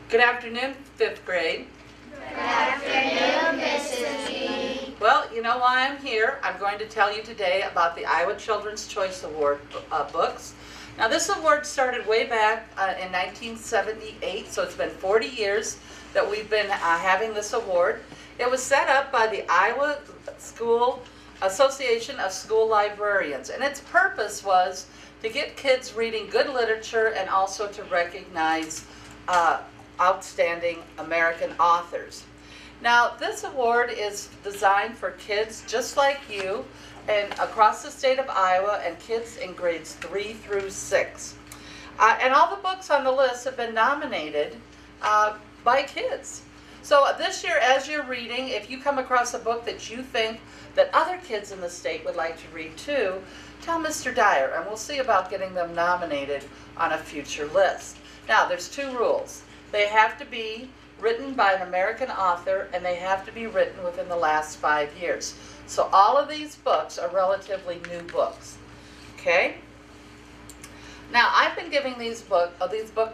Good afternoon, 5th grade. Good afternoon, Mrs. G. Well, you know why I'm here. I'm going to tell you today about the Iowa Children's Choice Award books. Now, this award started way back in 1978, so it's been 40 years that we've been having this award. It was set up by the Iowa School Association of School Librarians, and its purpose was to get kids reading good literature and also to recognize outstanding American authors. Now, this award is designed for kids just like you and across the state of Iowa and kids in grades 3 through 6. And all the books on the list have been nominated by kids. So this year, as you're reading, if you come across a book that you think that other kids in the state would like to read too, tell Mr. Dyer, and we'll see about getting them nominated on a future list. Now, there's 2 rules. They have to be written by an American author, and they have to be written within the last 5 years. So all of these books are relatively new books. Okay? Now, I've been giving these book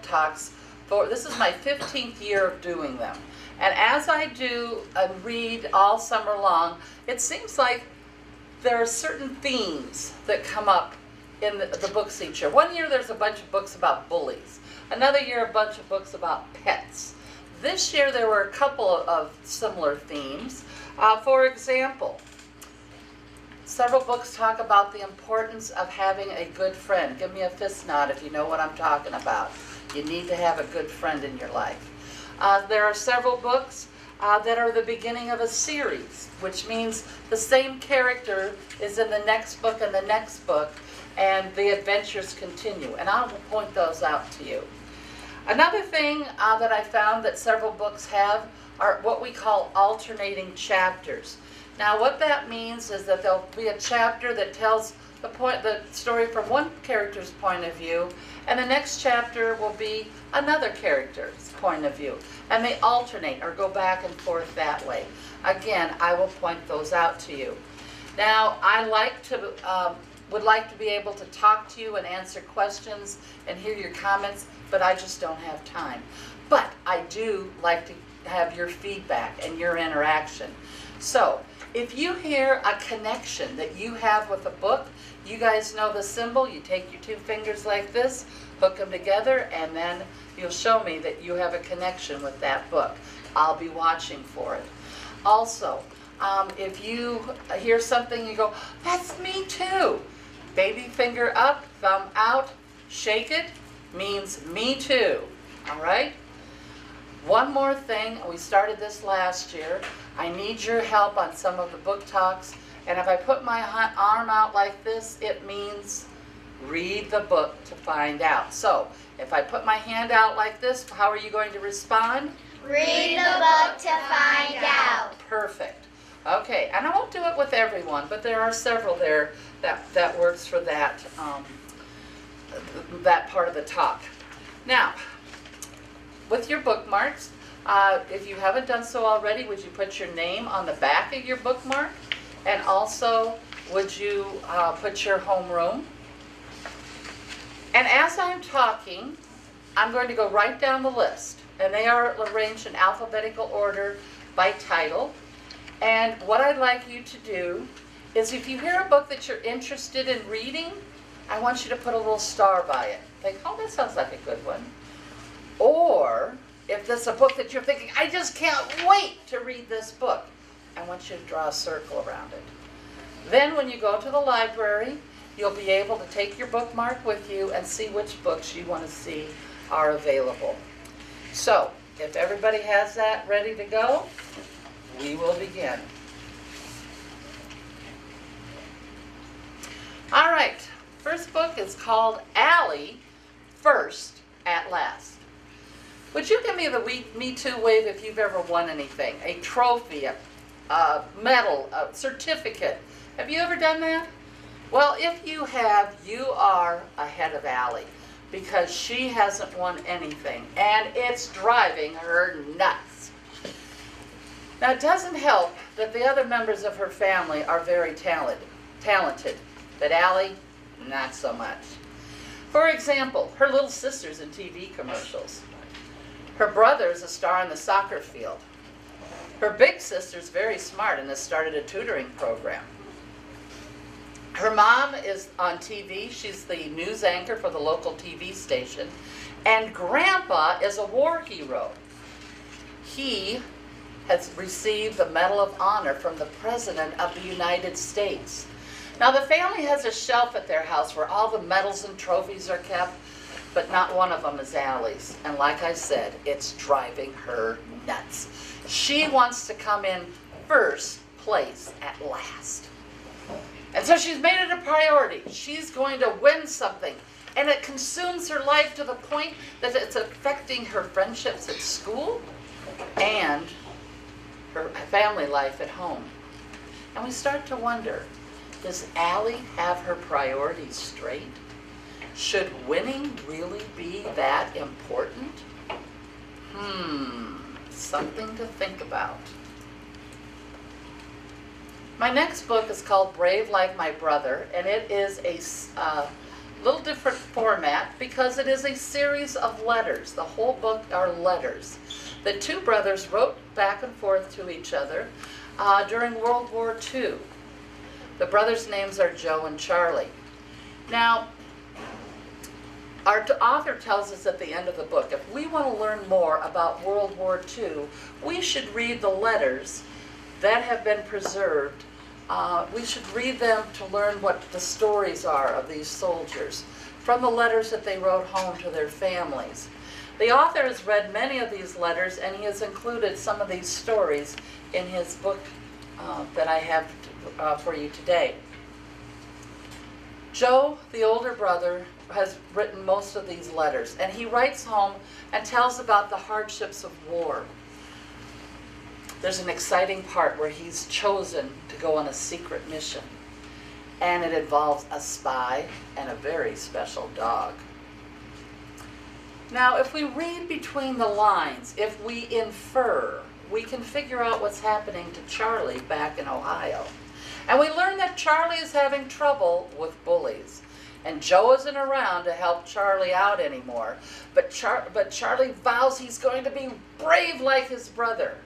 talks for, this is my 15th year of doing them. And as I do and read all summer long, it seems like there are certain themes that come up in the books each year. One year there's a bunch of books about bullies. Another year a bunch of books about pets. This year there were a couple of similar themes. For example, several books talk about the importance of having a good friend. Give me a fist nod if you know what I'm talking about. You need to have a good friend in your life. There are several books that are the beginning of a series, which means the same character is in the next book and the next book, and the adventures continue. And I'll point those out to you. Another thing that I found that several books have are what we call alternating chapters. Now, what that means is that there'll be a chapter that tells the story from one character's point of view, and the next chapter will be another character's point of view. And they alternate or go back and forth that way. Again, I will point those out to you. Now, I would like to be able to talk to you and answer questions and hear your comments, but I just don't have time. But I do like to have your feedback and your interaction. So, if you hear a connection that you have with a book, you guys know the symbol, you take your 2 fingers like this, hook them together, and then you'll show me that you have a connection with that book. I'll be watching for it. Also, if you hear something, you go, that's me too. Baby finger up, thumb out, shake it, means me too. All right? One more thing, we started this last year. I need your help on some of the book talks. And if I put my arm out like this, it means read the book to find out. So, if I put my hand out like this, how are you going to respond? Read the book to find out. Perfect. Okay, and I won't do it with everyone, but there are several there that works for that, that part of the talk. Now, with your bookmarks, if you haven't done so already, would you put your name on the back of your bookmark? And also, would you put your homeroom? And as I'm talking, I'm going to go right down the list. And they are arranged in alphabetical order by title. And what I'd like you to do is if you hear a book that you're interested in reading, I want you to put a little star by it. Think, oh, that sounds like a good one. Or if there's a book that you're thinking, I just can't wait to read this book, I want you to draw a circle around it. Then when you go to the library, you'll be able to take your bookmark with you and see which books you want to see are available. So, if everybody has that ready to go, we will begin. All right, first book is called Allie First at Last. Would you give me the Me Too wave if you've ever won anything? A trophy, a medal, a certificate. Have you ever done that? Well, if you have, you are ahead of Allie because she hasn't won anything, and it's driving her nuts. Now, it doesn't help that the other members of her family are very talented, but Allie, not so much. For example, her little sister's in TV commercials. Her brother is a star on the soccer field. Her big sister's very smart and has started a tutoring program. Her mom is on TV. She's the news anchor for the local TV station. And Grandpa is a war hero. He has received the Medal of Honor from the President of the United States. Now, the family has a shelf at their house where all the medals and trophies are kept, but not one of them is Allie's. And like I said, it's driving her nuts. She wants to come in first place at last. And so she's made it a priority. She's going to win something. And it consumes her life to the point that it's affecting her friendships at school and her family life at home. And we start to wonder, does Allie have her priorities straight? Should winning really be that important? Something to think about. My next book is called Brave Like My Brother, and it is a little different format because it is a series of letters. The whole book are letters. The two brothers wrote back and forth to each other during World War II. The brothers' names are Joe and Charlie. Now, our author tells us at the end of the book, if we want to learn more about World War II, we should read the letters that have been preserved. We should read them to learn what the stories are of these soldiers from the letters that they wrote home to their families. The author has read many of these letters, and he has included some of these stories in his book that I have for you today. Joe, the older brother, has written most of these letters, and he writes home and tells about the hardships of war. There's an exciting part where he's chosen to go on a secret mission, and it involves a spy and a very special dog. Now, if we read between the lines, if we infer, we can figure out what's happening to Charlie back in Ohio. And we learn that Charlie is having trouble with bullies. And Joe isn't around to help Charlie out anymore. But Charlie vows he's going to be brave like his brother.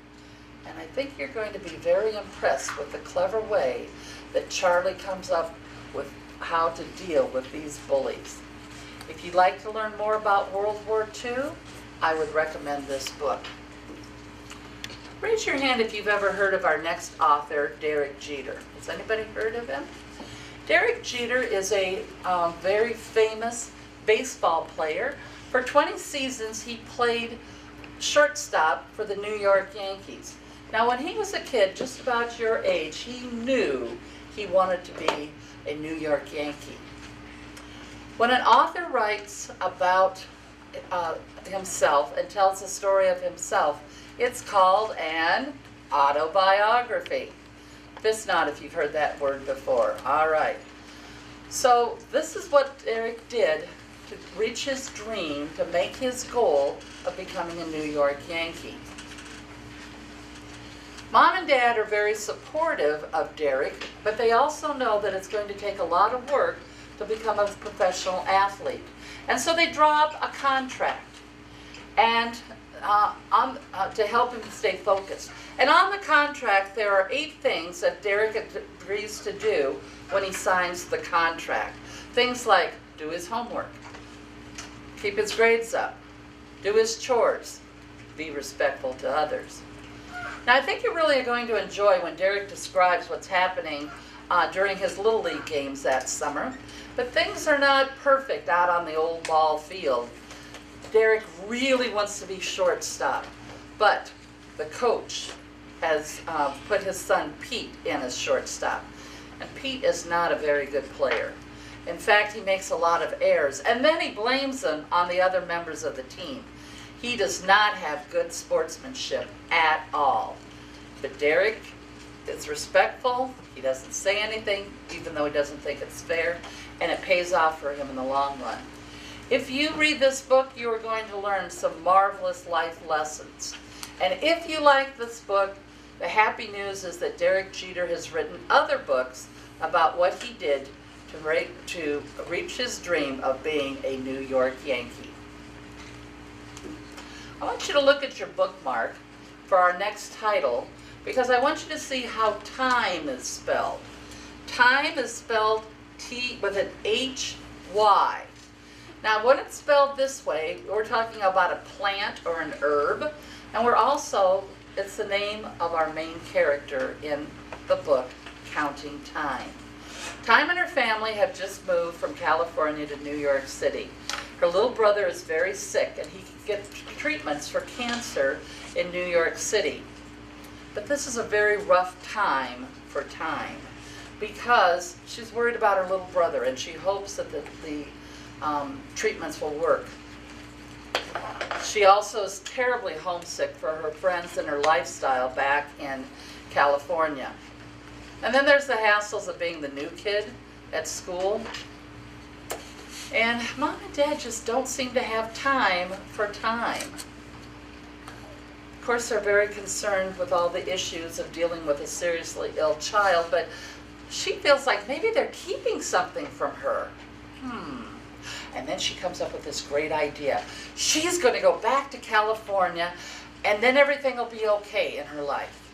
And I think you're going to be very impressed with the clever way that Charlie comes up with how to deal with these bullies. If you'd like to learn more about World War II, I would recommend this book. Raise your hand if you've ever heard of our next author, Derek Jeter. Has anybody heard of him? Derek Jeter is a very famous baseball player. For 20 seasons, he played shortstop for the New York Yankees. Now, when he was a kid, just about your age, he knew he wanted to be a New York Yankee. When an author writes about himself and tells the story of himself, it's called an autobiography. Fist nod if you've heard that word before. All right. So this is what Derek did to reach his dream, to make his goal of becoming a New York Yankee. Mom and Dad are very supportive of Derek, but they also know that it's going to take a lot of work to become a professional athlete. And so they draw up a contract and to help him stay focused. And on the contract, there are 8 things that Derek agrees to do when he signs the contract. Things like do his homework, keep his grades up, do his chores, be respectful to others. Now, I think you really are going to enjoy when Derek describes what's happening during his Little League games that summer. But things are not perfect out on the old ball field. Derek really wants to be shortstop, but the coach has put his son Pete in as shortstop. And Pete is not a very good player. In fact, he makes a lot of errors, and then he blames them on the other members of the team. He does not have good sportsmanship at all. But Derek is respectful. He doesn't say anything, even though he doesn't think it's fair, and it pays off for him in the long run. If you read this book, you are going to learn some marvelous life lessons. And if you like this book, the happy news is that Derek Jeter has written other books about what he did to reach his dream of being a New York Yankee. I want you to look at your bookmark for our next title because I want you to see how time is spelled. Time is spelled T with an H-Y. Now when it's spelled this way, we're talking about a plant or an herb, and we're also, it's the name of our main character in the book, Counting Time. Time and her family have just moved from California to New York City. Her little brother is very sick and he can get treatments for cancer in New York City. But this is a very rough time for Time because she's worried about her little brother and she hopes that the treatments will work. She also is terribly homesick for her friends and her lifestyle back in California. And then there's the hassles of being the new kid at school. And Mom and Dad just don't seem to have time for Time. Of course, they're very concerned with all the issues of dealing with a seriously ill child, but she feels like maybe they're keeping something from her. And then she comes up with this great idea. She's going to go back to California, and then everything will be okay in her life.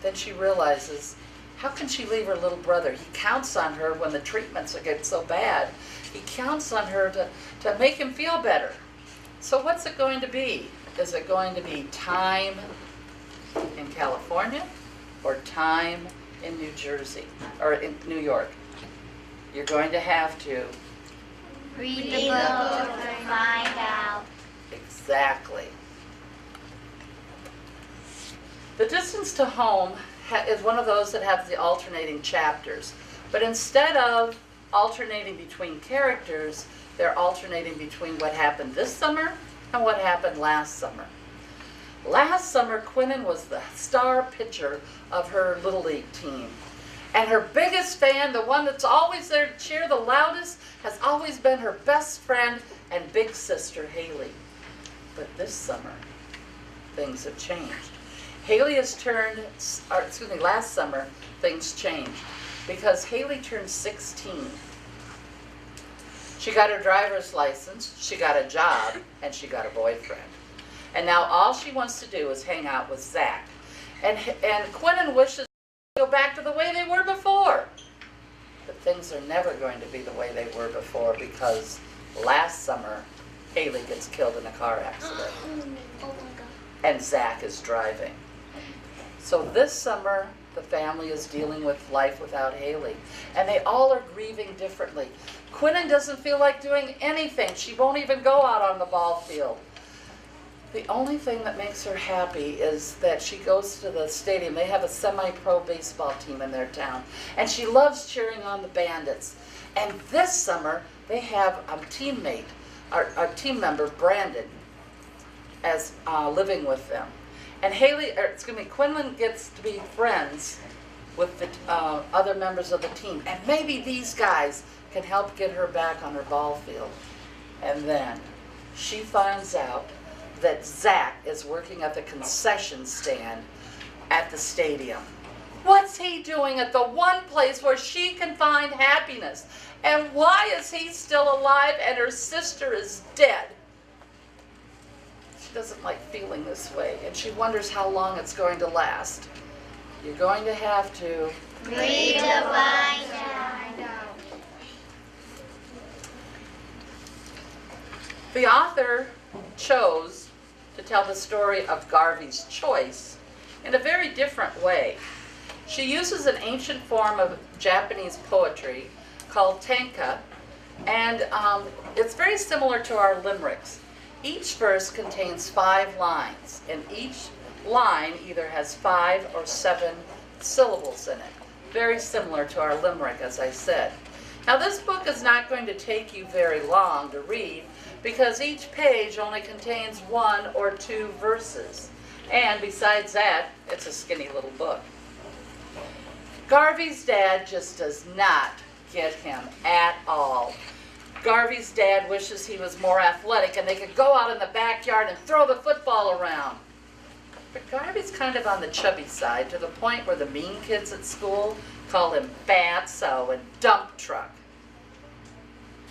Then she realizes, how can she leave her little brother? He counts on her when the treatments get so bad. He counts on her to make him feel better. So what's it going to be? Is it going to be Time in California or Time in New Jersey or in New York? You're going to have to Read the book to find out. Exactly. The Distance to Home is one of those that have the alternating chapters. But instead of alternating between characters, they're alternating between what happened this summer and what happened last summer. Last summer, Quinnen was the star pitcher of her Little League team. And her biggest fan, the one that's always there to cheer the loudest, has always been her best friend and big sister, Haley. But this summer, things have changed. Haley has last summer, things changed because Haley turned 16. She got her driver's license, she got a job, and she got a boyfriend. And now all she wants to do is hang out with Zach. And Quinnen wishes to go back to the way they were before. But things are never going to be the way they were before because last summer, Haley gets killed in a car accident. Oh my God. And Zach is driving. So this summer, the family is dealing with life without Haley. And they all are grieving differently. Quinnen doesn't feel like doing anything. She won't even go out on the ball field. The only thing that makes her happy is that she goes to the stadium. They have a semi-pro baseball team in their town. And she loves cheering on the Bandits. And this summer, they have a teammate, our team member, Brandon, as living with them. And Quinnen gets to be friends with the other members of the team. And maybe these guys can help get her back on her ball field. And then she finds out that Zach is working at the concession stand at the stadium. What's he doing at the one place where she can find happiness? And why is he still alive and her sister is dead? She doesn't like feeling this way, and she wonders how long it's going to last. You're going to have to Read to find out. The author chose to tell the story of Garvey's choice in a very different way. She uses an ancient form of Japanese poetry called tenka, and it's very similar to our limericks. Each verse contains 5 lines, and each line either has 5 or 7 syllables in it. Very similar to our limerick, as I said. Now this book is not going to take you very long to read because each page only contains 1 or 2 verses. And besides that, it's a skinny little book. Garvey's dad just does not get him at all. Garvey's dad wishes he was more athletic and they could go out in the backyard and throw the football around. But Garvey's kind of on the chubby side to the point where the mean kids at school call him fatso and dump truck.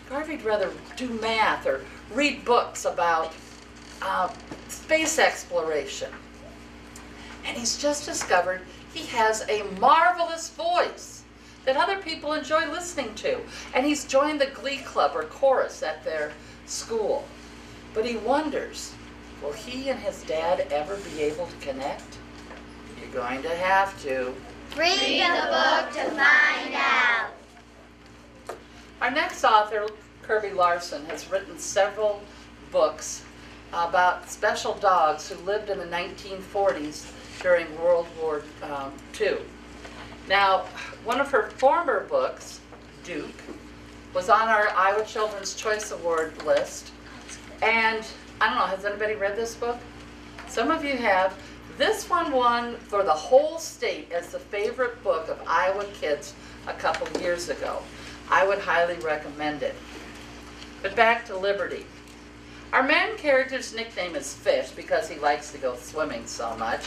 Garvey'd rather do math or read books about space exploration. And he's just discovered he has a marvelous voice that other people enjoy listening to. And he's joined the glee club or chorus at their school. But he wonders, will he and his dad ever be able to connect? You're going to have to. Read the book to find out. Our next author, Kirby Larson, has written several books about special dogs who lived in the 1940s during World War II. Now, one of her former books, Dubuque, was on our Iowa Children's Choice Award list. And I don't know, has anybody read this book? Some of you have. This one won for the whole state as the favorite book of Iowa kids a couple years ago. I would highly recommend it. But back to Liberty. Our main character's nickname is Fish because he likes to go swimming so much.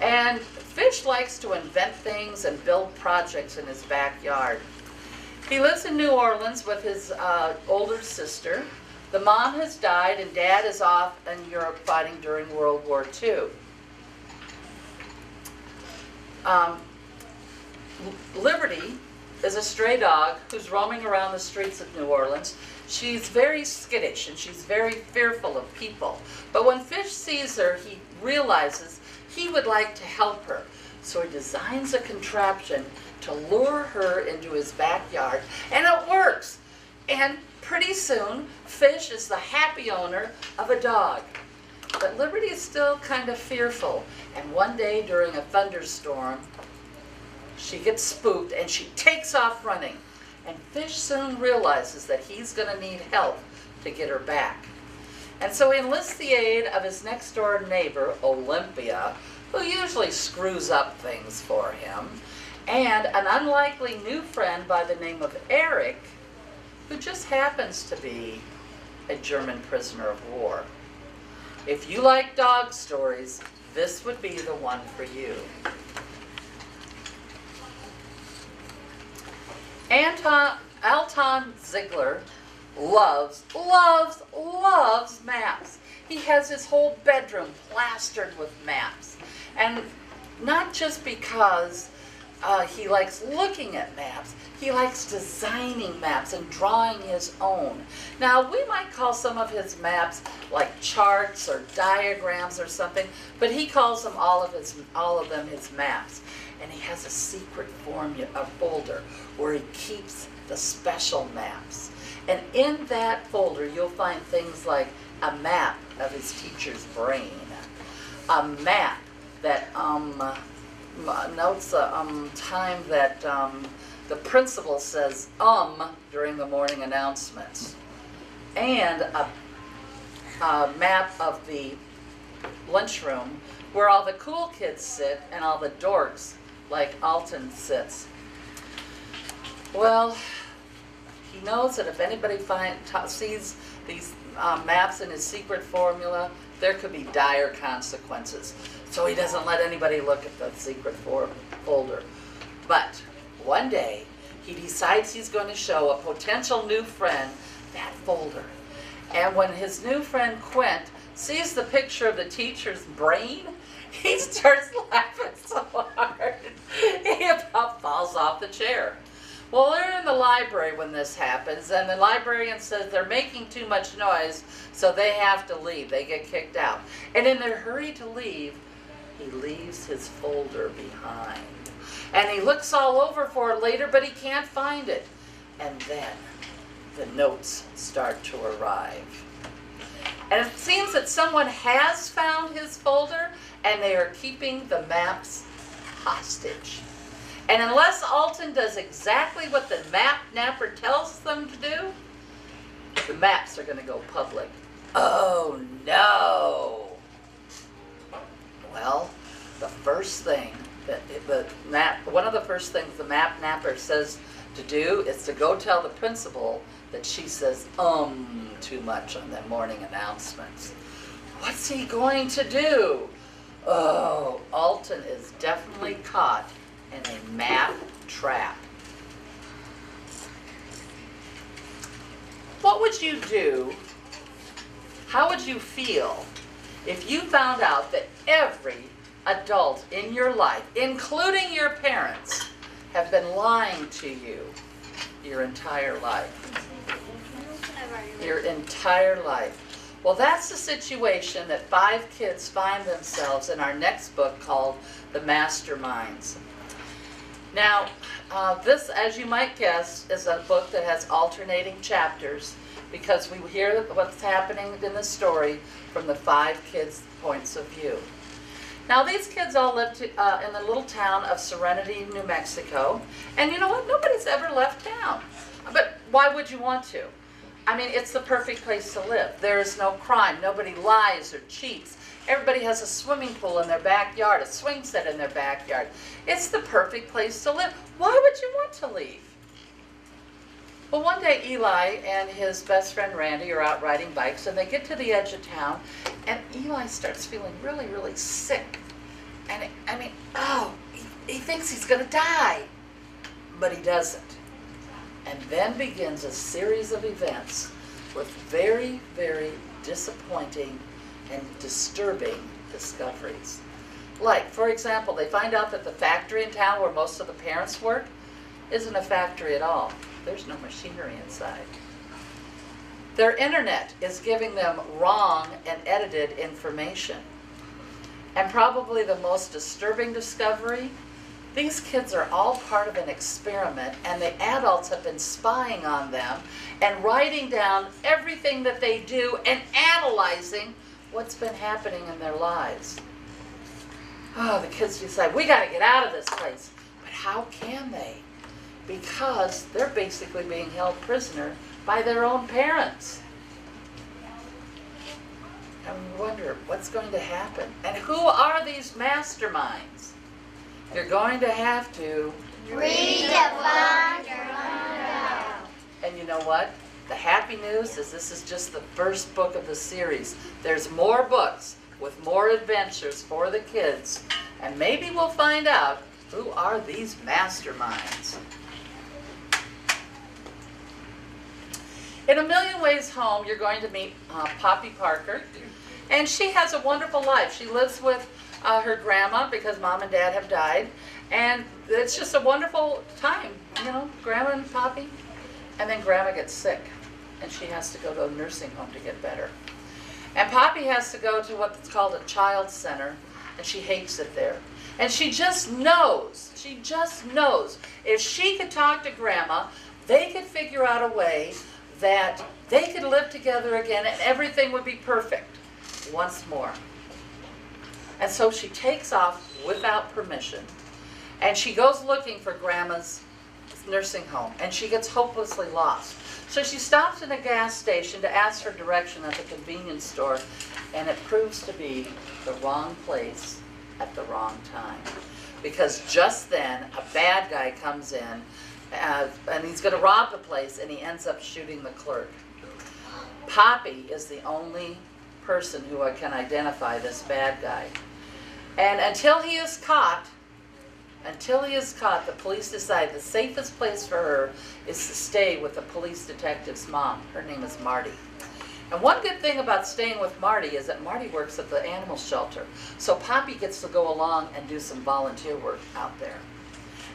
And Fish likes to invent things and build projects in his backyard. He lives in New Orleans with his older sister. The mom has died and Dad is off in Europe fighting during World War II. Liberty is a stray dog who's roaming around the streets of New Orleans. She's very skittish and she's very fearful of people. But when Fish sees her, he realizes he would like to help her. So he designs a contraption to lure her into his backyard, and it works. And pretty soon, Fish is the happy owner of a dog. But Liberty is still kind of fearful. And one day during a thunderstorm, she gets spooked and she takes off running. And Fish soon realizes that he's going to need help to get her back. And so he enlists the aid of his next door neighbor, Olympia, who usually screws up things for him, and an unlikely new friend by the name of Eric, who just happens to be a German prisoner of war. If you like dog stories, this would be the one for you. Alton Ziegler loves maps. He has his whole bedroom plastered with maps. And not just because he likes looking at maps, he likes designing maps and drawing his own. Now, we might call some of his maps like charts or diagrams or something, but he calls them all of them his maps. And he has a secret folder where he keeps the special maps. And in that folder, you'll find things like a map of his teacher's brain, a map that notes the time that the principal says during the morning announcements, and a map of the lunchroom where all the cool kids sit and all the dorks like Alton sits. Well, he knows that if anybody sees these maps in his secret formula, there could be dire consequences. So he doesn't let anybody look at the secret folder. But one day, he decides he's going to show a potential new friend that folder. And when his new friend Quint sees the picture of the teacher's brain, he starts laughing so hard, he about falls off the chair. Well, they're in the library when this happens, and the librarian says they're making too much noise, so they have to leave. They get kicked out. And in their hurry to leave, he leaves his folder behind. And he looks all over for it later, but he can't find it. And then the notes start to arrive. And it seems that someone has found his folder, and they are keeping the maps hostage. And unless Alton does exactly what the map napper tells them to do, the maps are going to go public. Oh no! Well, the first thing one of the first things the map napper says to do is to go tell the principal that she says too much on the morning announcements. What's he going to do? Oh, Alton is definitely caught in a map trap. What would you do? How would you feel If you found out that every adult in your life, including your parents, have been lying to you your entire life. Your entire life. Well, that's the situation that 5 kids find themselves in our next book called The Masterminds. Now, this, as you might guess, is a book that has alternating chapters because we hear what's happening in the story from the 5 kids' points of view. Now, these kids all lived in the little town of Serenity, New Mexico. And you know what? Nobody's ever left town. But why would you want to? I mean, it's the perfect place to live. There is no crime. Nobody lies or cheats. Everybody has a swimming pool in their backyard, a swing set in their backyard. It's the perfect place to live. Why would you want to leave? Well, one day Eli and his best friend Randy are out riding bikes, and they get to the edge of town, and Eli starts feeling really, really sick. And he thinks he's going to die, but he doesn't. And then begins a series of events with very, very disappointing and disturbing discoveries. Like, for example, they find out that the factory in town where most of the parents work isn't a factory at all. There's no machinery inside. Their internet is giving them wrong and edited information. And probably the most disturbing discovery, these kids are all part of an experiment, and the adults have been spying on them and writing down everything that they do and analyzing what's been happening in their lives. Oh, the kids decide, we got to get out of this place. But how can they? Because they're basically being held prisoner by their own parents. And we wonder, what's going to happen? And who are these masterminds? You're going to have to read the book. And you know what? The happy news is this is just the first book of the series. There's more books with more adventures for the kids. And maybe we'll find out who are these masterminds. In A Million Ways Home, you're going to meet Poppy Parker. And she has a wonderful life. She lives with her grandma because mom and dad have died. And it's just a wonderful time, you know, grandma and Poppy. And then grandma gets sick, and she has to go to a nursing home to get better. And Poppy has to go to what's called a child center, and she hates it there. And she just knows, if she could talk to grandma, they could figure out a way that they could live together again and everything would be perfect once more. And so she takes off without permission, and she goes looking for grandma's nursing home, and she gets hopelessly lost. So she stops in a gas station to ask for direction at the convenience store, and it proves to be the wrong place at the wrong time. Because just then, a bad guy comes in, and he's going to rob the place, and he ends up shooting the clerk. Poppy is the only person who can identify this bad guy. And until he is caught, the police decide the safest place for her is to stay with the police detective's mom. Her name is Marty. And one good thing about staying with Marty is that Marty works at the animal shelter. So Poppy gets to go along and do some volunteer work out there.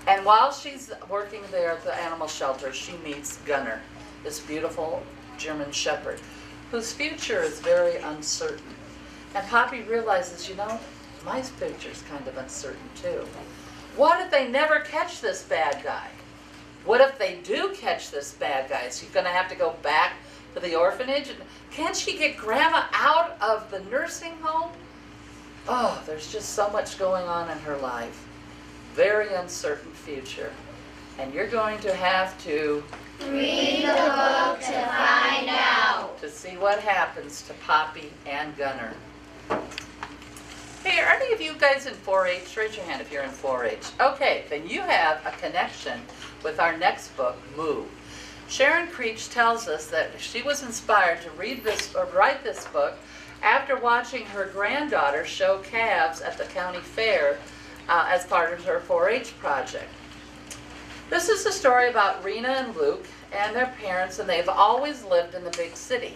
And while she's working there at the animal shelter, she meets Gunnar, this beautiful German shepherd, whose future is very uncertain. And Poppy realizes, you know, my future is kind of uncertain too. What if they never catch this bad guy? What if they do catch this bad guy? Is she going to have to go back to the orphanage? Can't she get grandma out of the nursing home? Oh, there's just so much going on in her life. Very uncertain future. And you're going to have to Read the book to find out. To see what happens to Poppy and Gunnar. Hey, are any of you guys in 4-H? Raise your hand if you're in 4-H. Okay, then you have a connection with our next book, Moo. Sharon Creech tells us that she was inspired to write this book after watching her granddaughter show calves at the county fair as part of her 4-H project. This is a story about Rena and Luke and their parents, and they've always lived in the big city.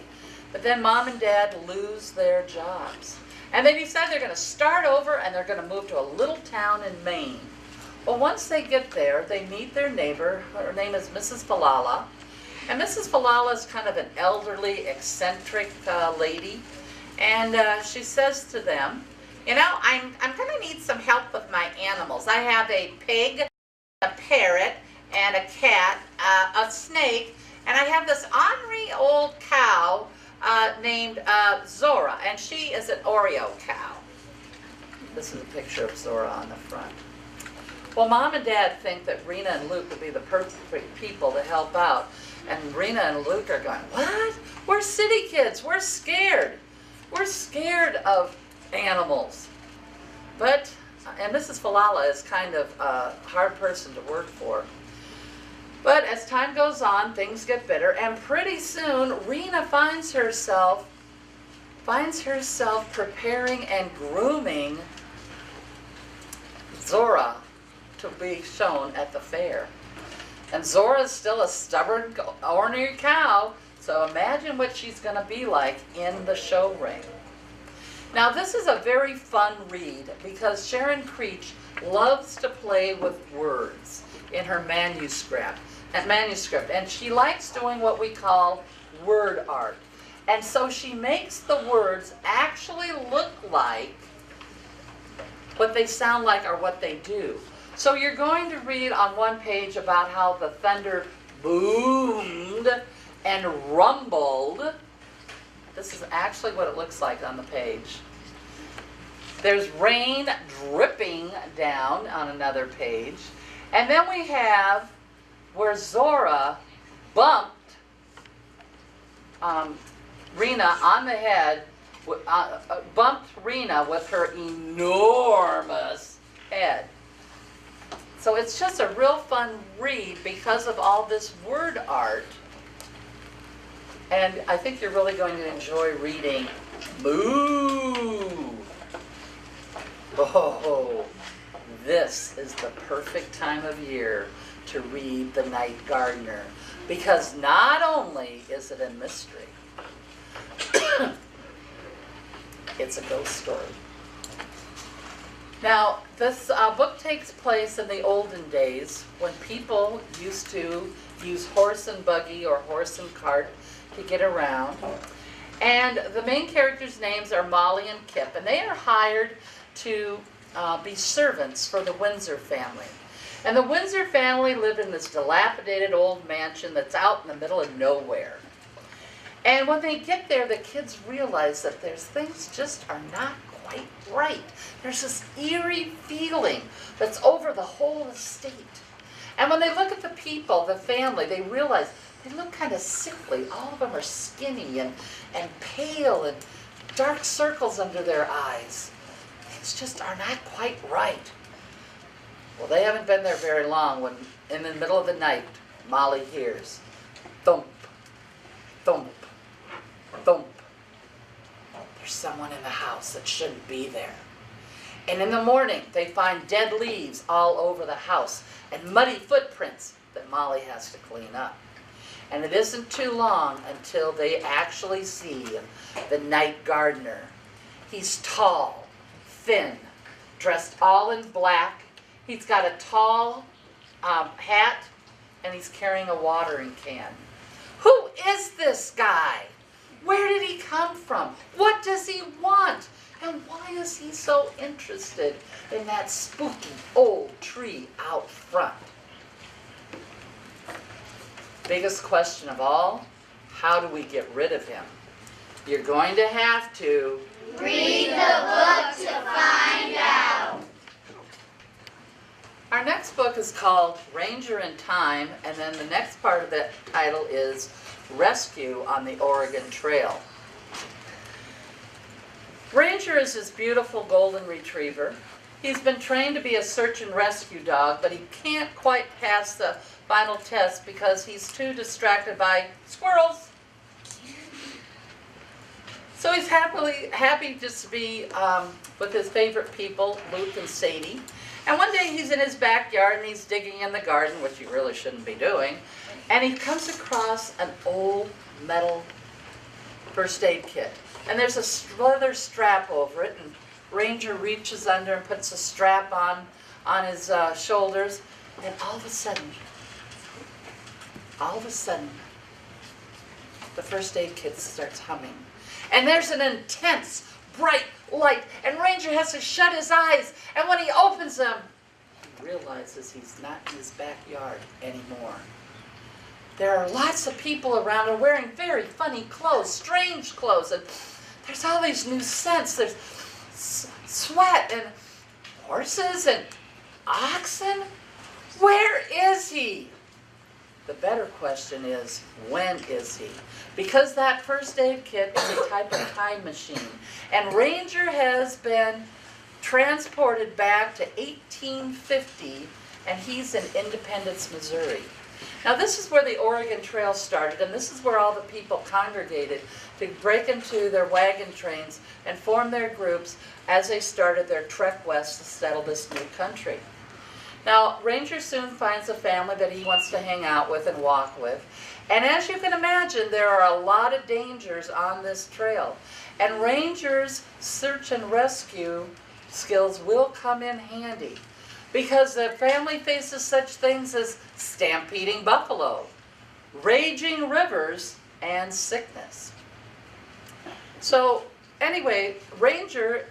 But then mom and dad lose their jobs. And they decide they're going to start over and they're going to move to a little town in Maine. Well, once they get there, they meet their neighbor. Her name is Mrs. Falala. And Mrs. Falala is kind of an elderly, eccentric lady. And she says to them, you know, I'm going to need some help with my animals. I have a pig, a parrot, and a cat, a snake, and I have this ornery old cow named Zora, and she is an Oreo cow. This is a picture of Zora on the front. Well, Mom and Dad think that Rena and Luke would be the perfect people to help out. And Rena and Luke are going, what? We're city kids. We're scared. We're scared of animals. But, and Mrs. Falala is kind of a hard person to work for. But as time goes on, things get better. And pretty soon, Rena finds herself preparing and grooming Zora to be shown at the fair. And Zora is still a stubborn, ornery cow, so imagine what she's going to be like in the show ring. Now this is a very fun read because Sharon Creech loves to play with words in her manuscript, and she likes doing what we call word art. And so she makes the words actually look like what they sound like or what they do. So you're going to read on one page about how the thunder boomed and rumbled. This is actually what it looks like on the page. There's rain dripping down on another page. And then we have where Zora bumped Rena on the head, bumped Rena with her enormous head. So it's just a real fun read because of all this word art. And I think you're really going to enjoy reading Moo. Oh, this is the perfect time of year to read The Night Gardener, because not only is it a mystery, it's a ghost story. Now, this book takes place in the olden days when people used to use horse and buggy or horse and cart to get around. And the main characters' names are Molly and Kip, and they are hired to be servants for the Windsor family. And the Windsor family lived in this dilapidated old mansion that's out in the middle of nowhere. And when they get there, the kids realize that there's things just are not quite right. There's this eerie feeling that's over the whole estate. And when they look at the people, the family, they realize they look kind of sickly. All of them are skinny and pale and dark circles under their eyes. Things just are not quite right. Well, they haven't been there very long when, in the middle of the night, Molly hears thump, thump, thump. There's someone in the house that shouldn't be there. And in the morning, they find dead leaves all over the house and muddy footprints that Molly has to clean up. And it isn't too long until they actually see the night gardener. He's tall, thin, dressed all in black. He's got a tall hat, and he's carrying a watering can. Who is this guy? Where did he come from? What does he want? And why is he so interested in that spooky old tree out front? Biggest question of all, how do we get rid of him? You're going to have to Read the book to find out. Our next book is called Ranger in Time, and then the next part of the title is Rescue on the Oregon Trail. Ranger is this beautiful golden retriever. He's been trained to be a search and rescue dog, but he can't quite pass the final test because he's too distracted by squirrels. So he's happy just to be with his favorite people, Luke and Sadie. And one day he's in his backyard and he's digging in the garden, which he really shouldn't be doing, and he comes across an old metal first aid kit. And there's a leather strap over it, and Ranger reaches under and puts a strap on his shoulders, and all of a sudden, the first aid kit starts humming. And there's an intense, bright light, and Ranger has to shut his eyes, and when he opens them, he realizes he's not in his backyard anymore. There are lots of people around who are wearing very funny clothes, strange clothes, and there's all these new scents. There's sweat and horses and oxen. Where is he? The better question is, when is he? Because that first aid kit is a type of time machine. And Ranger has been transported back to 1850, and he's in Independence, Missouri. Now this is where the Oregon Trail started, and this is where all the people congregated to break into their wagon trains and form their groups as they started their trek west to settle this new country. Now, Ranger soon finds a family that he wants to hang out with and walk with. And as you can imagine, there are a lot of dangers on this trail. And Ranger's search and rescue skills will come in handy, because the family faces such things as stampeding buffalo, raging rivers, and sickness. So anyway, Ranger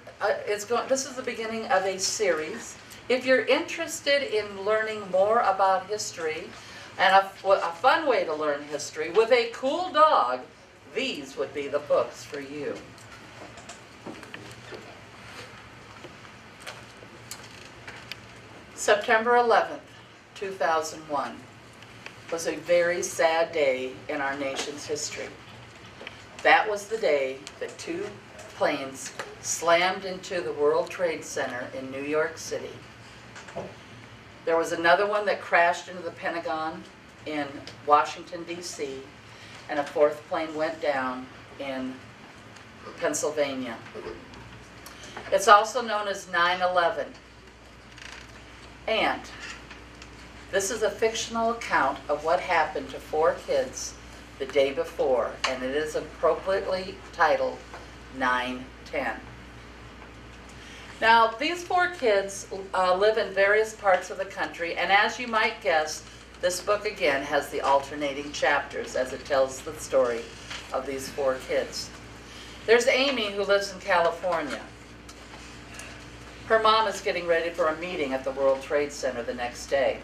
this is the beginning of a series. If you're interested in learning more about history, and a fun way to learn history with a cool dog, these would be the books for you. September 11th, 2001 was a very sad day in our nation's history. That was the day that two planes slammed into the World Trade Center in New York City. There was another one that crashed into the Pentagon in Washington, D.C., and a fourth plane went down in Pennsylvania. It's also known as 9/11. And this is a fictional account of what happened to four kids the day before, and it is appropriately titled 9/10. Now, these four kids live in various parts of the country, and as you might guess, this book again has the alternating chapters as it tells the story of these four kids. There's Amy, who lives in California. Her mom is getting ready for a meeting at the World Trade Center the next day.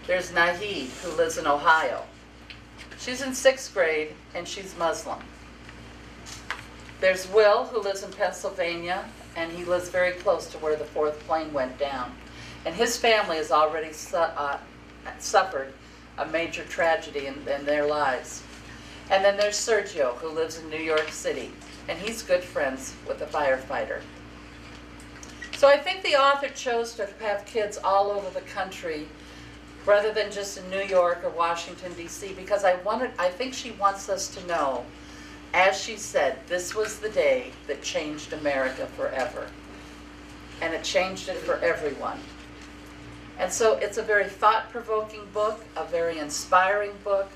There's Naheed, who lives in Ohio. She's in 6th grade, and she's Muslim. There's Will, who lives in Pennsylvania, and he lives very close to where the fourth plane went down. And his family has already suffered a major tragedy in their lives. And then there's Sergio, who lives in New York City, and he's good friends with a firefighter. So I think the author chose to have kids all over the country rather than just in New York or Washington, D.C., because I think she wants us to know, as she said, this was the day that changed America forever. And it changed it for everyone. And so it's a very thought-provoking book, a very inspiring book,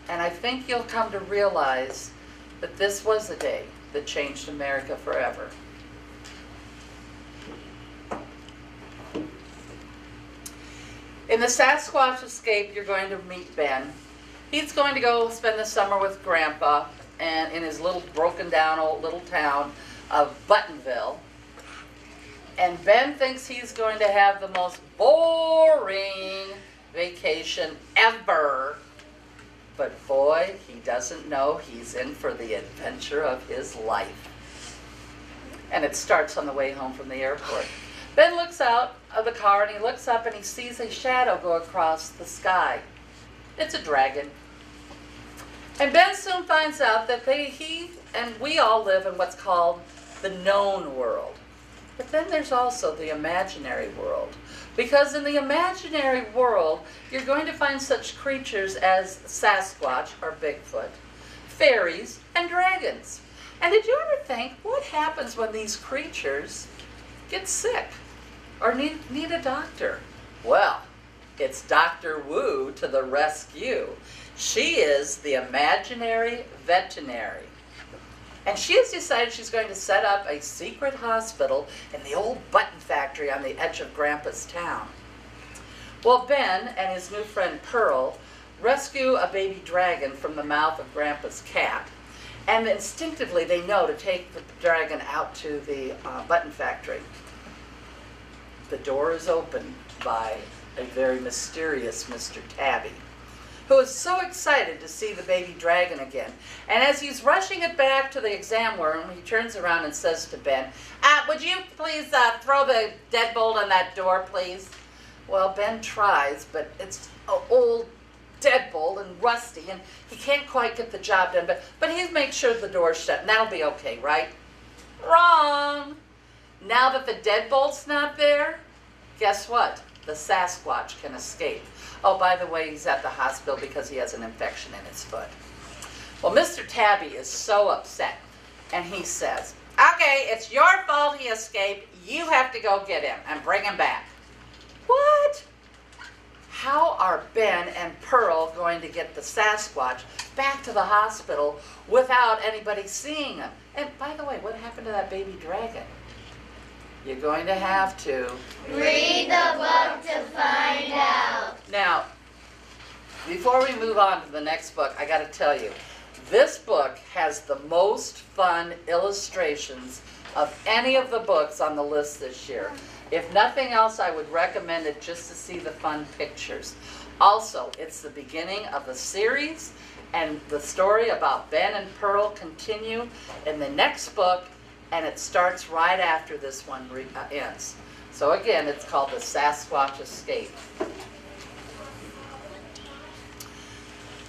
and I think you'll come to realize that this was a day that changed America forever. In the Sasquatch Escape, you're going to meet Ben. He's going to go spend the summer with Grandpa and in his little broken down old little town of Buttonville. And Ben thinks he's going to have the most boring vacation ever. But boy, he doesn't know he's in for the adventure of his life. And it starts on the way home from the airport. Ben looks out of the car and he looks up and he sees a shadow go across the sky. It's a dragon. And Ben soon finds out that he and we all live in what's called the known world. But then there's also the imaginary world. Because in the imaginary world, you're going to find such creatures as Sasquatch, or Bigfoot, fairies, and dragons. And did you ever think, what happens when these creatures get sick or need a doctor? Well, it's Dr. Wu to the rescue. She is the imaginary veterinary. And she has decided she's going to set up a secret hospital in the old button factory on the edge of Grandpa's town. Well, Ben and his new friend Pearl rescue a baby dragon from the mouth of Grandpa's cat. And instinctively they know to take the dragon out to the button factory. The door is opened by a very mysterious Mr. Tabby, who is so excited to see the baby dragon again. And as he's rushing it back to the exam room, he turns around and says to Ben, would you please throw the deadbolt on that door, please? Well, Ben tries, but it's an old deadbolt and rusty, and he can't quite get the job done, but he makes sure the door's shut, and that'll be okay, right? Wrong! Now that the deadbolt's not there, guess what? The Sasquatch can escape. Oh, by the way, he's at the hospital because he has an infection in his foot. Well, Mr. Tabby is so upset, and he says, okay, it's your fault he escaped. You have to go get him and bring him back. What? How are Ben and Pearl going to get the Sasquatch back to the hospital without anybody seeing him? And by the way, what happened to that baby dragon? You're going to have to Read the book to find out. Now, before we move on to the next book, I got to tell you, this book has the most fun illustrations of any of the books on the list this year. If nothing else, I would recommend it just to see the fun pictures. Also, it's the beginning of a series, and the story about Ben and Pearl continue in the next book, and it starts right after this one ends. So again, it's called The Sasquatch Escape.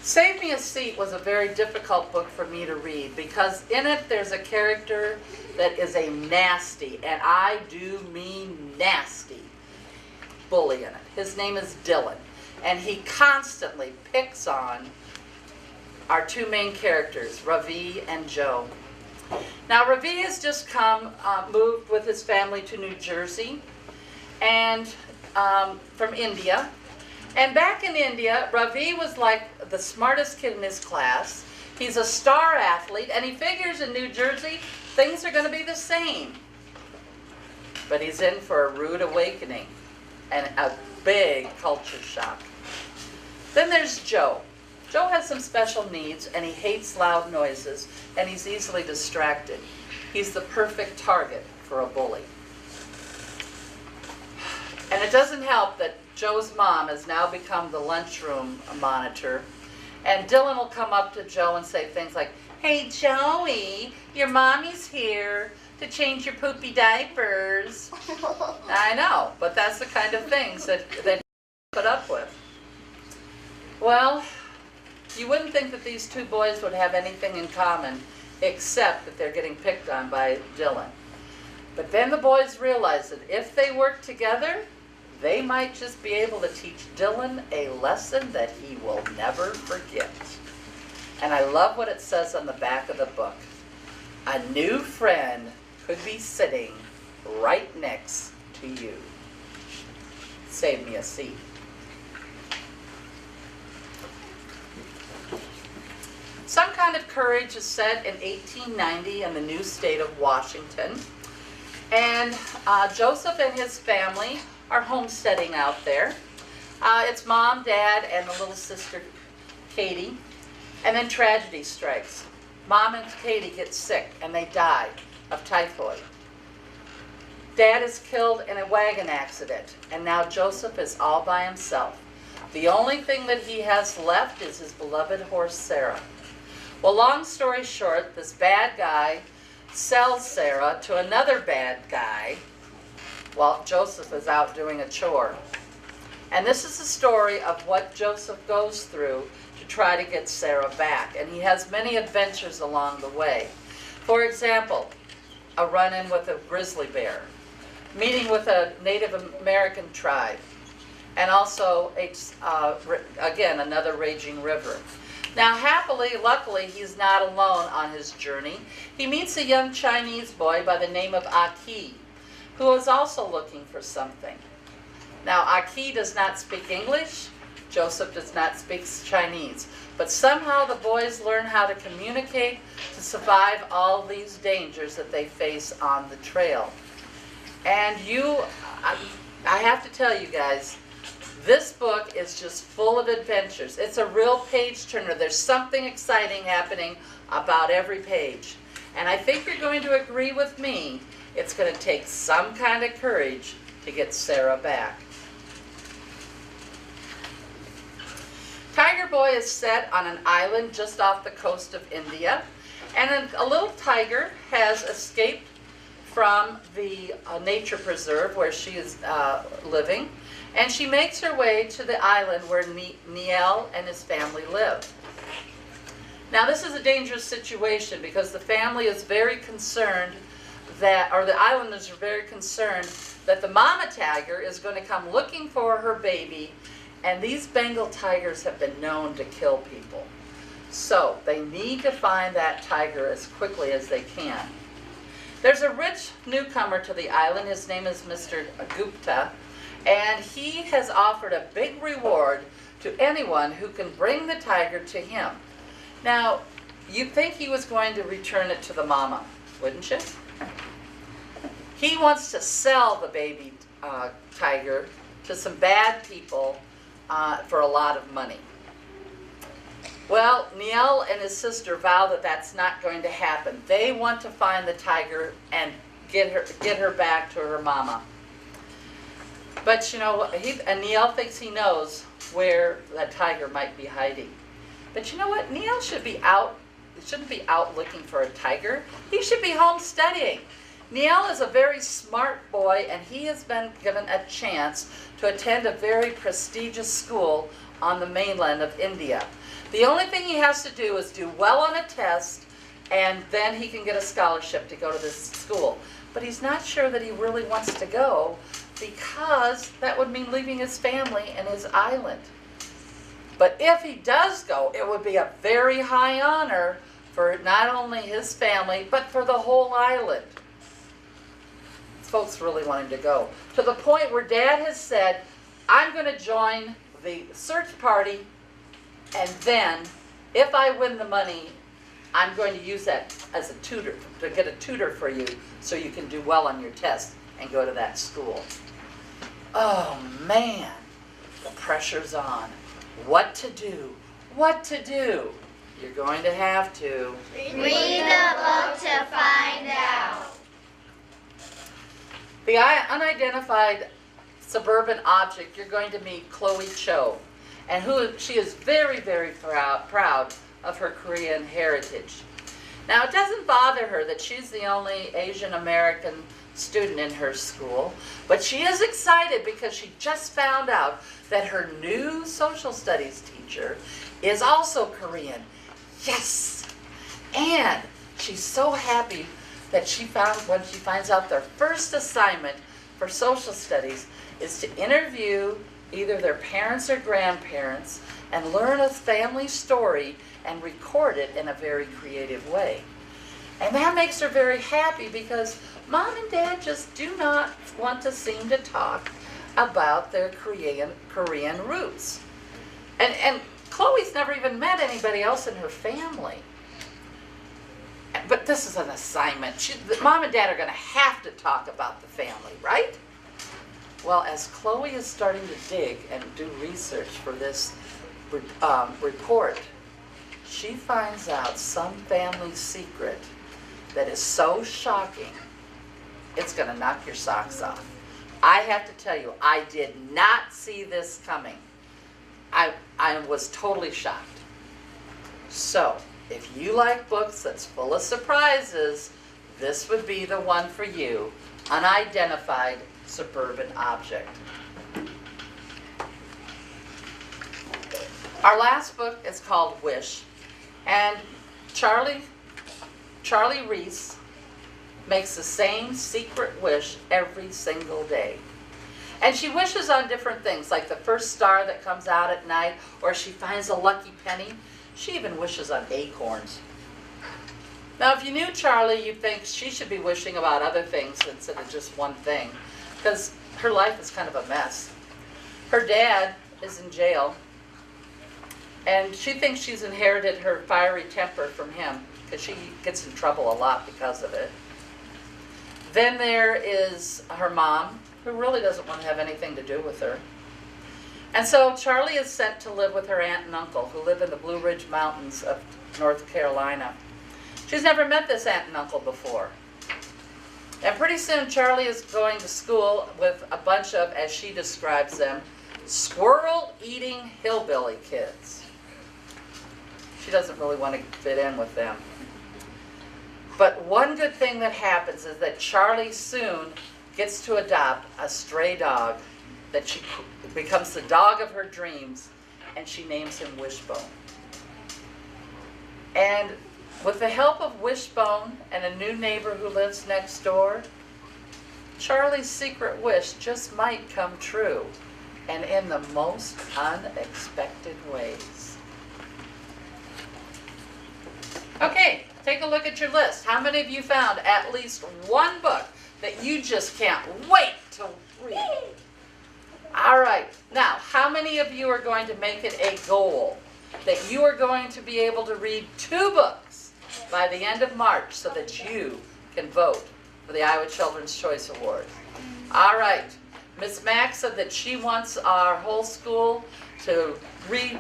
Save Me a Seat was a very difficult book for me to read because in it there's a character that is a nasty, and I do mean nasty, bully in it. His name is Dylan, and he constantly picks on our two main characters, Ravi and Joe. Now, Ravi has just moved with his family to New Jersey, and from India. And back in India, Ravi was like the smartest kid in his class. He's a star athlete, and he figures in New Jersey, things are going to be the same. But he's in for a rude awakening and a big culture shock. Then there's Joe. Joe has some special needs, and he hates loud noises, and he's easily distracted. He's the perfect target for a bully. And it doesn't help that Joe's mom has now become the lunchroom monitor, and Dylan will come up to Joe and say things like, "Hey Joey, your mommy's here to change your poopy diapers." I know, but that's the kind of things that he put up with. Well, you wouldn't think that these two boys would have anything in common except that they're getting picked on by Dylan. But then the boys realize that if they work together, they might just be able to teach Dylan a lesson that he will never forget. And I love what it says on the back of the book. A new friend could be sitting right next to you. Save me a seat. Some Kind of Courage is set in 1890 in the new state of Washington. And Joseph and his family are homesteading out there. It's mom, dad, and the little sister, Katie. And then tragedy strikes. Mom and Katie get sick, and they die of typhoid. Dad is killed in a wagon accident, and now Joseph is all by himself. The only thing that he has left is his beloved horse, Sarah. Well, long story short, this bad guy sells Sarah to another bad guy while Joseph is out doing a chore. And this is the story of what Joseph goes through to try to get Sarah back. And he has many adventures along the way. For example, a run-in with a grizzly bear, meeting with a Native American tribe, and also, again, another raging river. Now, happily, luckily, he's not alone on his journey. He meets a young Chinese boy by the name of Aki, who is also looking for something. Now, Aki does not speak English, Joseph does not speak Chinese. But somehow the boys learn how to communicate to survive all these dangers that they face on the trail. And I have to tell you guys, this book is just full of adventures. It's a real page turner. There's something exciting happening about every page. And I think you're going to agree with me, it's going to take some kind of courage to get Sarah back. Tiger Boy is set on an island just off the coast of India, and a little tiger has escaped from the nature preserve where she is living, and she makes her way to the island where Niel and his family live. Now this is a dangerous situation because the family is very concerned that, or the islanders are very concerned that the mama tiger is going to come looking for her baby, and these Bengal tigers have been known to kill people. So they need to find that tiger as quickly as they can. There's a rich newcomer to the island. His name is Mr. Gupta, and he has offered a big reward to anyone who can bring the tiger to him. Now, you'd think he was going to return it to the mama, wouldn't you? He wants to sell the baby tiger to some bad people for a lot of money. Well, Niel and his sister vow that that's not going to happen. They want to find the tiger and get her back to her mama. But you know, Niel thinks he knows where that tiger might be hiding. But you know what? Niel shouldn't be out looking for a tiger. He should be home studying. Niel is a very smart boy, and he has been given a chance to attend a very prestigious school on the mainland of India. The only thing he has to do is do well on a test, and then he can get a scholarship to go to this school. But he's not sure that he really wants to go, because that would mean leaving his family and his island. But if he does go, it would be a very high honor for not only his family, but for the whole island. Folks really want him to go. To the point where Dad has said, I'm going to join the search party, and then, if I win the money, I'm going to use that as a tutor, to get a tutor for you so you can do well on your test and go to that school. Oh man, the pressure's on. What to do? What to do? You're going to have to read the book to find out. The unidentified suburban object, you're going to meet Chloe Cho, and she is very, very proud of her Korean heritage. Now, it doesn't bother her that she's the only Asian American student in her school, but she is excited because she just found out that her new social studies teacher is also Korean. Yes! And she's so happy that when she finds out their first assignment for social studies is to interview either their parents or grandparents and learn a family story and record it in a very creative way. And that makes her very happy because Mom and Dad just do not want to seem to talk about their Korean roots. And Chloe's never even met anybody else in her family. But this is an assignment. Mom and Dad are going to have to talk about the family, right? Well, as Chloe is starting to dig and do research for this report, she finds out some family secret that is so shocking, it's going to knock your socks off. I have to tell you, I did not see this coming. I was totally shocked. So, if you like books that's full of surprises, this would be the one for you, Unidentified Suburban Object. Our last book is called Wish, and Charlie Reese makes the same secret wish every single day. And she wishes on different things, like the first star that comes out at night, or she finds a lucky penny. She even wishes on acorns. Now, if you knew Charlie, you'd think she should be wishing about other things instead of just one thing, because her life is kind of a mess. Her dad is in jail, And she thinks she's inherited her fiery temper from him because she gets in trouble a lot because of it. Then there is her mom, who really doesn't want to have anything to do with her. And so Charlie is sent to live with her aunt and uncle, who live in the Blue Ridge Mountains of North Carolina. She's never met this aunt and uncle before. And pretty soon Charlie is going to school with a bunch of, as she describes them, squirrel-eating hillbilly kids. She doesn't really want to fit in with them. But one good thing that happens is that Charlie soon gets to adopt a stray dog that she becomes the dog of her dreams, and she names him Wishbone. And with the help of Wishbone and a new neighbor who lives next door, Charlie's secret wish just might come true, and in the most unexpected ways. Okay, take a look at your list. How many of you found at least one book that you just can't wait to read? All right, now how many of you are going to make it a goal that you are going to be able to read 2 books by the end of March so that you can vote for the Iowa Children's Choice Award? All right, Miss Mack said that she wants our whole school to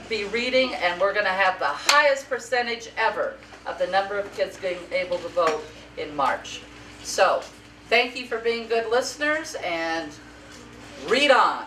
be reading, and we're going to have the highest percentage ever of the number of kids being able to vote in March. So, thank you for being good listeners, and read on.